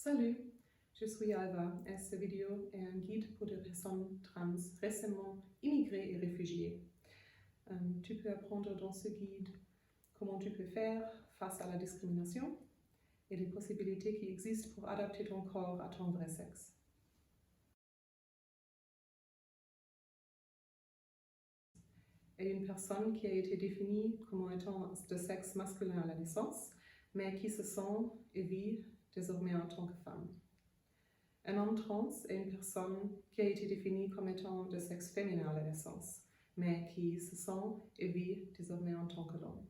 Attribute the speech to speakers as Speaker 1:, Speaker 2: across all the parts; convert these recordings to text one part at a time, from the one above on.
Speaker 1: Salut, je suis Alva et cette vidéo est un guide pour des personnes trans récemment immigrées et réfugiées. Tu peux apprendre dans ce guide comment tu peux faire face à la discrimination et les possibilités qui existent pour adapter ton corps à ton vrai sexe. Et une personne qui a été définie comme étant de sexe masculin à la naissance, mais qui se sent et vit désormais en tant que femme. Un homme trans est une personne qui a été définie comme étant de sexe féminin à la naissance, mais qui se sent et vit désormais en tant que l'homme.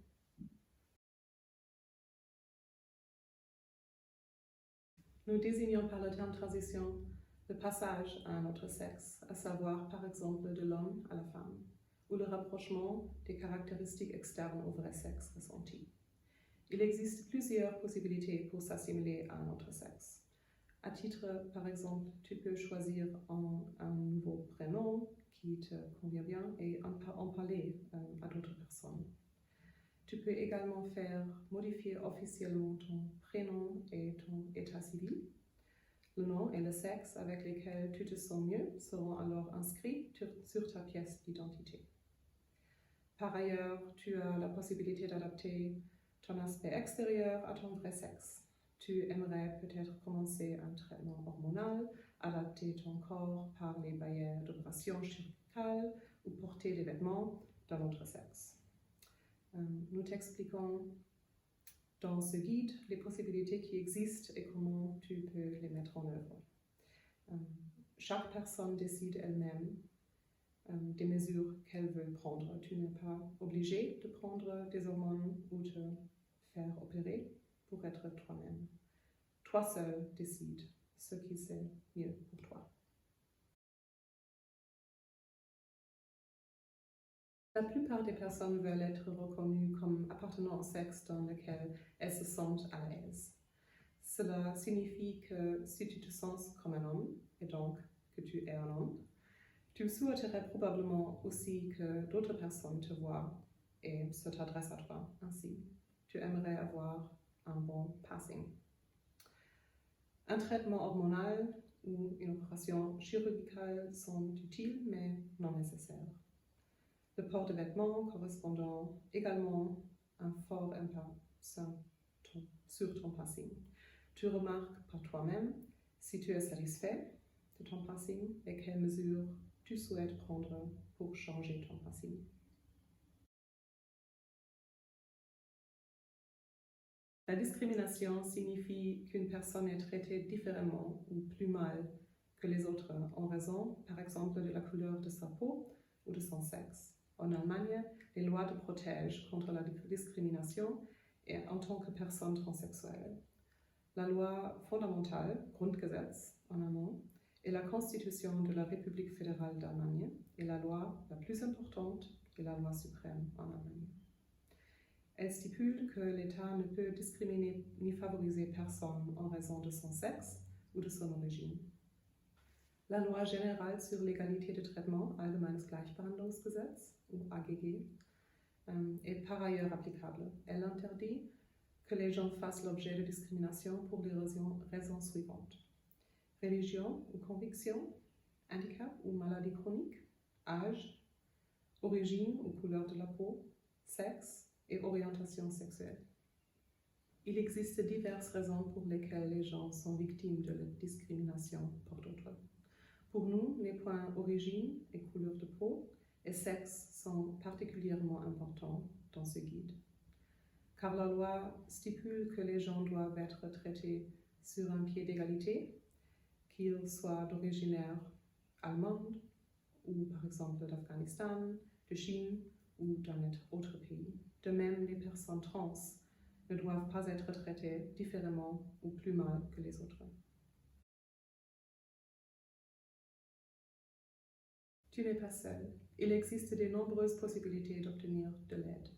Speaker 1: Nous désignons par le terme transition le passage à un autre sexe, à savoir par exemple de l'homme à la femme, ou le rapprochement des caractéristiques externes au vrai sexe ressenti. Il existe plusieurs possibilités pour s'assimiler à un autre sexe. À titre, par exemple, tu peux choisir un nouveau prénom qui te convient bien et en parler à d'autres personnes. Tu peux également faire modifier officiellement ton prénom et ton état civil. Le nom et le sexe avec lesquels tu te sens mieux seront alors inscrits sur ta pièce d'identité. Par ailleurs, tu as la possibilité d'adapter ton aspect extérieur à ton vrai sexe. Tu aimerais peut-être commencer un traitement hormonal, adapter ton corps par les barrières d'opération chirurgicale ou porter des vêtements d'un autre sexe. Nous t'expliquons dans ce guide les possibilités qui existent et comment tu peux les mettre en œuvre. Chaque personne décide elle-même des mesures qu'elle veut prendre. Tu n'es pas obligé de prendre des hormones ou te faire opérer pour être toi-même. Toi seul décides ce qui c'est mieux pour toi. La plupart des personnes veulent être reconnues comme appartenant au sexe dans lequel elles se sentent à l'aise. Cela signifie que si tu te sens comme un homme, et donc que tu es un homme, tu souhaiterais probablement aussi que d'autres personnes te voient et se t'adressent à toi ainsi. Tu aimerais avoir un bon passing. Un traitement hormonal ou une opération chirurgicale sont utiles mais non nécessaires. Le port de vêtements correspondant également un fort impact sur ton passing. Tu remarques par toi-même si tu es satisfait de ton passing et quelles mesures tu souhaites prendre pour changer ton passing. La discrimination signifie qu'une personne est traitée différemment ou plus mal que les autres en raison, par exemple, de la couleur de sa peau ou de son sexe. En Allemagne, les lois te protègent contre la discrimination et en tant que personne transsexuelle. La loi fondamentale, Grundgesetz en allemand, est la Constitution de la République fédérale d'Allemagne et la loi la plus importante est la loi suprême en Allemagne. Elle stipule que l'État ne peut discriminer ni favoriser personne en raison de son sexe ou de son origine. La loi générale sur l'égalité de traitement, Allgemeines Gleichbehandlungsgesetz, ou AGG, est par ailleurs applicable. Elle interdit que les gens fassent l'objet de discrimination pour les raisons suivantes: religion ou conviction, handicap ou maladie chronique, âge, origine ou couleur de la peau, sexe et orientation sexuelle. Il existe diverses raisons pour lesquelles les gens sont victimes de la discrimination par d'autres. Pour nous, les points origine et couleur de peau et sexe sont particulièrement importants dans ce guide, car la loi stipule que les gens doivent être traités sur un pied d'égalité, qu'ils soient d'origine allemande ou par exemple d'Afghanistan, de Chine ou d'un autre pays. De même, les personnes trans ne doivent pas être traitées différemment ou plus mal que les autres. Tu n'es pas seul. Il existe de nombreuses possibilités d'obtenir de l'aide.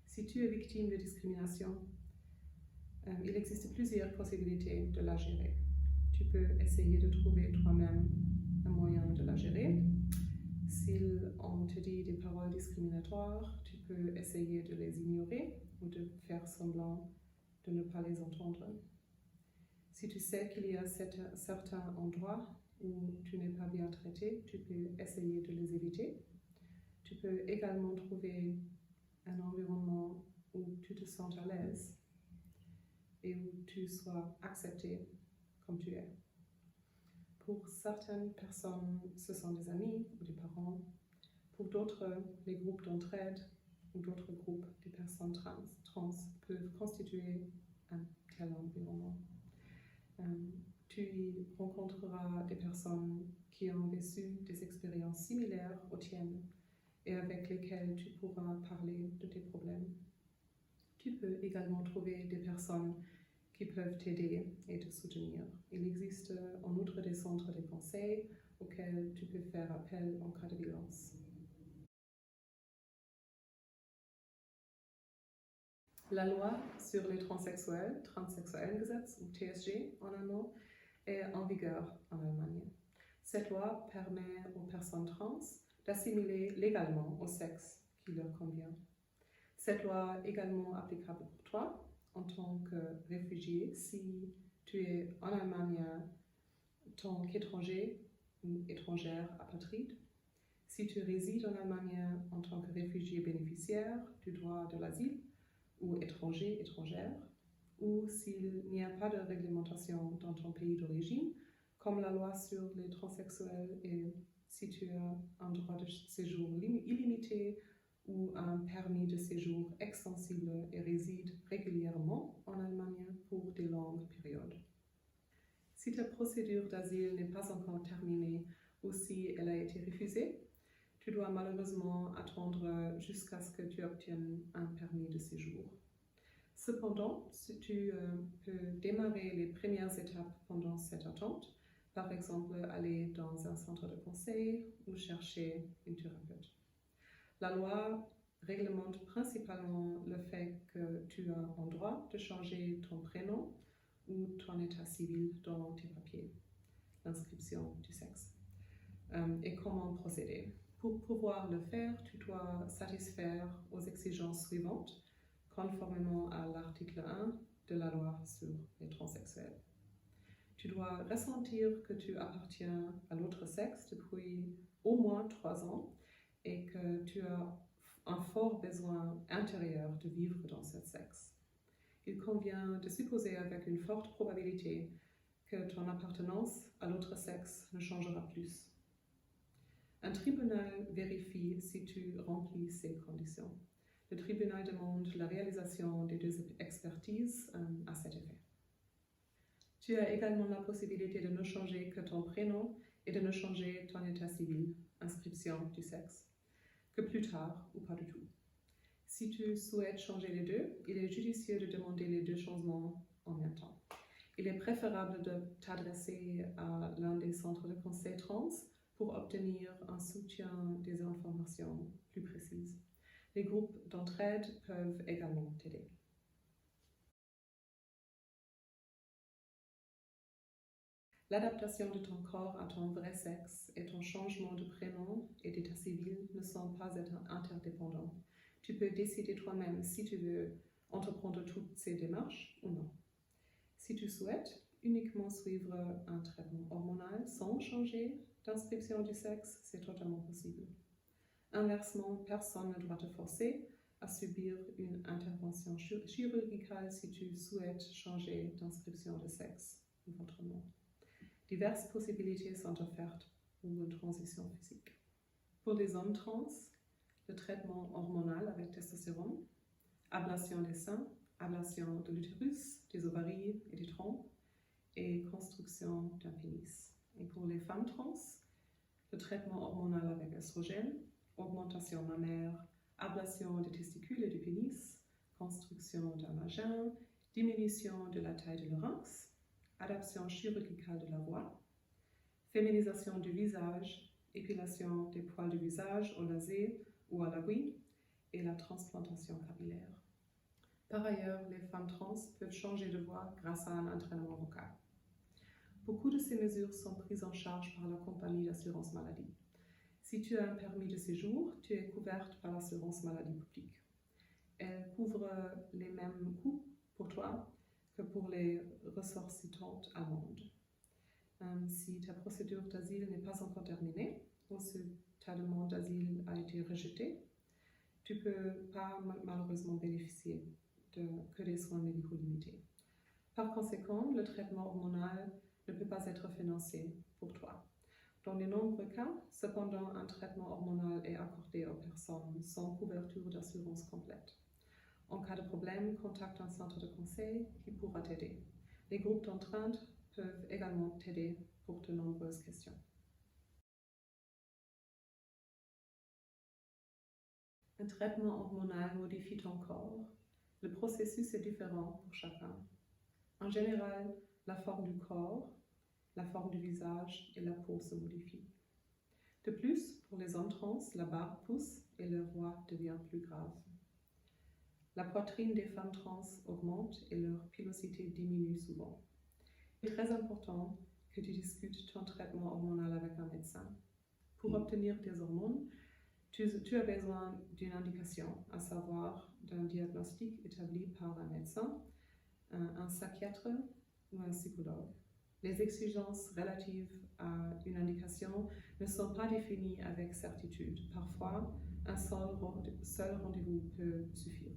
Speaker 1: Si tu es victime de discrimination, il existe plusieurs possibilités de la gérer. Tu peux essayer de trouver toi-même un moyen de la gérer. S'on te dit des paroles discriminatoires, tu peux essayer de les ignorer ou de faire semblant de ne pas les entendre. Si tu sais qu'il y a certains endroits où tu n'es pas bien traité, tu peux essayer de les éviter. Tu peux également trouver un environnement où tu te sens à l'aise et où tu sois accepté comme tu es. Pour certaines personnes, ce sont des amis ou des parents. Pour d'autres, les groupes d'entraide ou d'autres groupes de personnes trans peuvent constituer un tel environnement. Tu y rencontreras des personnes qui ont vécu des expériences similaires aux tiennes et avec lesquelles tu pourras parler de tes problèmes. Tu peux également trouver des personnes qui peuvent t'aider et te soutenir. Il existe en outre des centres de conseil auxquels tu peux faire appel en cas de violence. La loi sur les transsexuels, Transsexuellengesetz ou TSG en allemand, est en vigueur en Allemagne. Cette loi permet aux personnes trans d'assimiler légalement au sexe qui leur convient. Cette loi est également applicable pour toi en tant que réfugié si tu es en Allemagne en tant qu'étranger ou étrangère apatride, si tu résides en Allemagne en tant que réfugié bénéficiaire du droit de l'asile ou étranger, étrangère, ou s'il n'y a pas de réglementation dans ton pays d'origine, comme la loi sur les transsexuels, et si tu as un droit de séjour illimité ou un permis de séjour extensible et résides régulièrement en Allemagne pour des longues périodes. Si ta procédure d'asile n'est pas encore terminée ou si elle a été refusée, tu dois malheureusement attendre jusqu'à ce que tu obtiennes un permis de séjour. Cependant, si tu peux démarrer les premières étapes pendant cette attente, par exemple aller dans un centre de conseil ou chercher une thérapeute. La loi réglemente principalement le fait que tu as en droit de changer ton prénom ou ton état civil dans tes papiers, l'inscription du sexe, et comment procéder. Pour pouvoir le faire, tu dois satisfaire aux exigences suivantes, conformément à l'article 1 de la loi sur les transsexuels. Tu dois ressentir que tu appartiens à l'autre sexe depuis au moins 3 ans et que tu as un fort besoin intérieur de vivre dans ce sexe. Il convient de supposer avec une forte probabilité que ton appartenance à l'autre sexe ne changera plus. Un tribunal vérifie si tu remplis ces conditions. Le tribunal demande la réalisation des 2 expertises à cet effet. Tu as également la possibilité de ne changer que ton prénom et de ne changer ton état civil, inscription du sexe, que plus tard ou pas du tout. Si tu souhaites changer les deux, il est judicieux de demander les 2 changements en même temps. Il est préférable de t'adresser à l'un des centres de conseil trans pour obtenir un soutien des informations plus précises. Les groupes d'entraide peuvent également t'aider. L'adaptation de ton corps à ton vrai sexe et ton changement de prénom et d'état civil ne sont pas interdépendants. Tu peux décider toi-même si tu veux entreprendre toutes ces démarches ou non. Si tu souhaites uniquement suivre un traitement hormonal sans changer d'inscription du sexe, c'est totalement possible. Inversement, personne ne doit te forcer à subir une intervention chirurgicale si tu souhaites changer d'inscription de sexe ou votre nom. Diverses possibilités sont offertes pour une transition physique. Pour les hommes trans, le traitement hormonal avec testostérone, ablation des seins, ablation de l'utérus, des ovaires et des trompes et construction d'un pénis. Et pour les femmes trans, le traitement hormonal avec estrogène, augmentation mammaire, ablation des testicules et du pénis, construction d'un vagin, diminution de la taille de larynx, adaptation chirurgicale de la voix, féminisation du visage, épilation des poils du visage au laser ou à l'aiguille et la transplantation capillaire. Par ailleurs, les femmes trans peuvent changer de voix grâce à un entraînement vocal. Beaucoup de ces mesures sont prises en charge par la compagnie d'assurance maladie. Si tu as un permis de séjour, tu es couverte par l'assurance maladie publique. Elle couvre les mêmes coûts pour toi que pour les ressortissantes allemandes. Si ta procédure d'asile n'est pas encore terminée, ou si ta demande d'asile a été rejetée, tu ne peux pas malheureusement bénéficier que des soins médicaux limités. Par conséquent, le traitement hormonal ne peut pas être financé pour toi. Dans de nombreux cas, cependant, un traitement hormonal est accordé aux personnes sans couverture d'assurance complète. En cas de problème, contacte un centre de conseil qui pourra t'aider. Les groupes d'entraide peuvent également t'aider pour de nombreuses questions. Un traitement hormonal modifie ton corps. Le processus est différent pour chacun. En général, la forme du corps, la forme du visage et la peau se modifient. De plus, pour les hommes trans, la barbe pousse et leur voix devient plus grave. La poitrine des femmes trans augmente et leur pilosité diminue souvent. Il est très important que tu discutes ton traitement hormonal avec un médecin. Pour obtenir des hormones, tu as besoin d'une indication, à savoir d'un diagnostic établi par un médecin, un psychiatre ou un psychologue. Les exigences relatives à une indication ne sont pas définies avec certitude. Parfois, un seul rendez-vous peut suffire.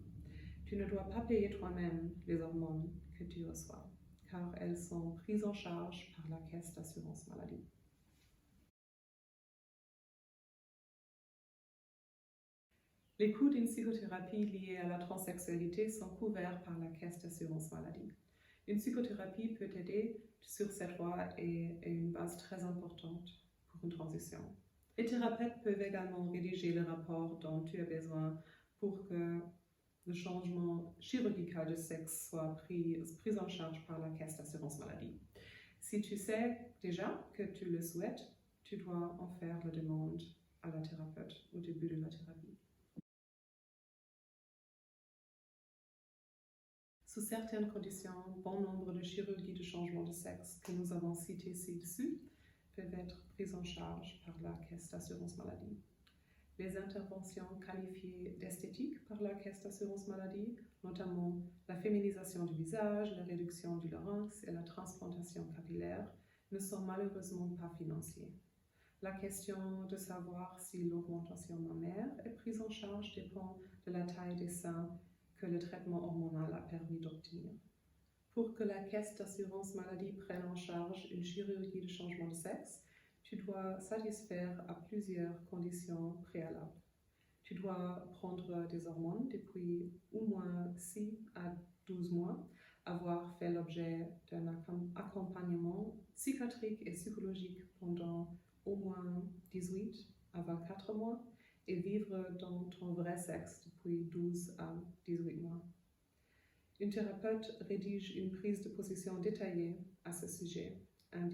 Speaker 1: Tu ne dois pas payer toi-même les hormones que tu reçois, car elles sont prises en charge par la caisse d'assurance maladie. Les coûts d'une psychothérapie liée à la transsexualité sont couverts par la caisse d'assurance maladie. Une psychothérapie peut aider sur cette voie et est une base très importante pour une transition. Les thérapeutes peuvent également rédiger le rapport dont tu as besoin pour que le changement chirurgical de sexe soit pris en charge par la caisse d'assurance maladie. Si tu sais déjà que tu le souhaites, tu dois en faire la demande à la thérapeute au début de la thérapie. Sous certaines conditions, bon nombre de chirurgies de changement de sexe que nous avons citées ci-dessus peuvent être prises en charge par la caisse d'assurance maladie. Les interventions qualifiées d'esthétiques par la caisse d'assurance maladie, notamment la féminisation du visage, la réduction du larynx et la transplantation capillaire, ne sont malheureusement pas financières. La question de savoir si l'augmentation mammaire est prise en charge dépend de la taille des seins que le traitement hormonal a permis d'obtenir. Pour que la caisse d'assurance maladie prenne en charge une chirurgie de changement de sexe, tu dois satisfaire à plusieurs conditions préalables. Tu dois prendre des hormones depuis au moins 6 à 12 mois, avoir fait l'objet d'un accompagnement psychiatrique et psychologique pendant au moins 18 à 24 mois et vivre dans ton vrai sexe depuis 12 à 18 mois. Une thérapeute rédige une prise de position détaillée à ce sujet, un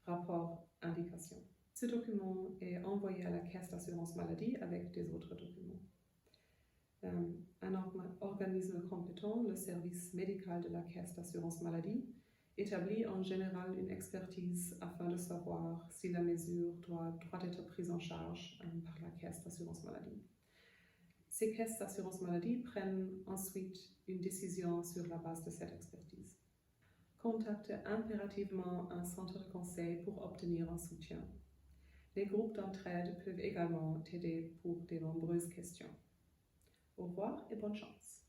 Speaker 1: rapport indication. Ce document est envoyé à la caisse d'assurance maladie avec des autres documents. Un organisme compétent, le service médical de la caisse d'assurance maladie, établit en général une expertise afin de savoir si la mesure doit être prise en charge par la caisse d'assurance maladie. Ces caisses d'assurance maladie prennent ensuite une décision sur la base de cette expertise. Contacte impérativement un centre de conseil pour obtenir un soutien. Les groupes d'entraide peuvent également t'aider pour de nombreuses questions. Au revoir et bonne chance.